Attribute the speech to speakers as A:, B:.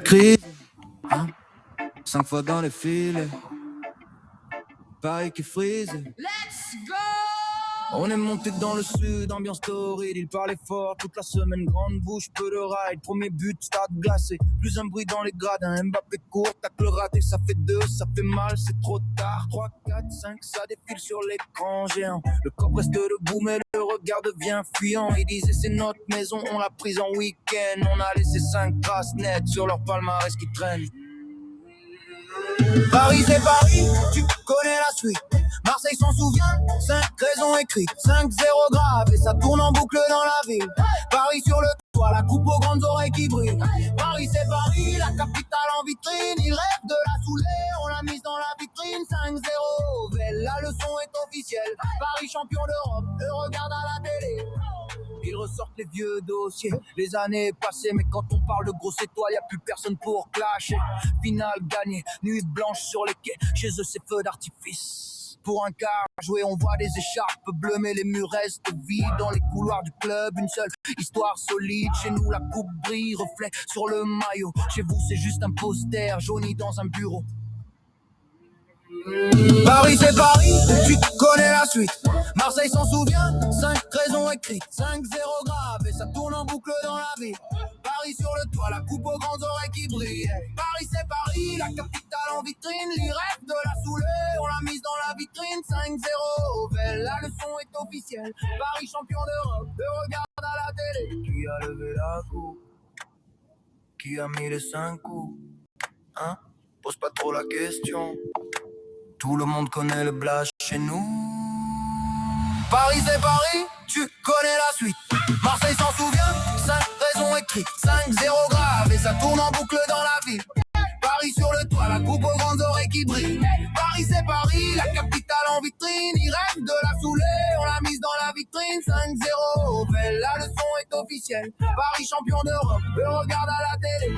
A: Crise, hein? 5 fois dans les filets, Paris qui frise.
B: Let's go!
A: On est monté dans le sud, ambiance torride. Il parlait fort toute la semaine, grande bouche, peu de ride. Premier but, stade glacé, plus un bruit dans les gradins. Mbappé court, tacle raté, ça fait 2, ça fait mal, c'est trop tard. 3, 4, 5, ça défile sur l'écran géant. Le corps reste debout, mais le regard devient fuyant. Il disait c'est notre maison, on l'a prise en week-end. On a laissé 5 traces nettes sur leur palmarès qui traîne. Paris c'est Paris, tu connais la suite. Marseille s'en souvient, 5 raisons écrites. 5-0 grave et ça tourne en boucle dans la ville. Paris sur le toit, la coupe aux grandes oreilles qui brillent. Paris c'est Paris, la capitale en vitrine. Il rêve de la saouler, on l'a mise dans la vitrine. 5-0, belle, la leçon est officielle. Paris champion d'Europe, le regarde à la télé. Ils ressortent les vieux dossiers, les années passées. Mais quand on parle de grosses étoiles, y'a plus personne pour clasher. Finale gagnée, nuit blanche sur les quais. Chez eux c'est feu d'artifice. Pour un quart joué, on voit des écharpes bleues, mais les murs restent vides. Dans les couloirs du club, une seule histoire solide. Chez nous la coupe brille, reflet sur le maillot. Chez vous c'est juste un poster jauni dans un bureau. Paris c'est Paris, tu connais la suite. Marseille s'en souvient, 5 raisons écrites. 5-0 grave et ça tourne en boucle dans la ville. Paris sur le toit, la coupe aux grandes oreilles qui brillent. Paris c'est Paris, la capitale en vitrine. Il rêve de la saouler, on l'a mise dans la vitrine. 5-0, belle, la leçon est officielle. Paris champion d'Europe, le regarde à la télé. Qui a levé la coupe? Qui a mis les 5 coups? Hein? Pose pas trop la question. Tout le monde connaît le blast chez nous. Paris c'est Paris, tu connais la suite. Marseille s'en souvient, 5 raisons écrites. 5-0 grave et ça tourne en boucle dans la ville. Paris sur le toit, la coupe aux grandes oreilles qui brillent. Paris c'est Paris, la capitale en vitrine. Il rêve de la saouler, on l'a mise dans la vitrine. 5-0, belle, la leçon est officielle. Paris champion d'Europe, le regarde à la télé.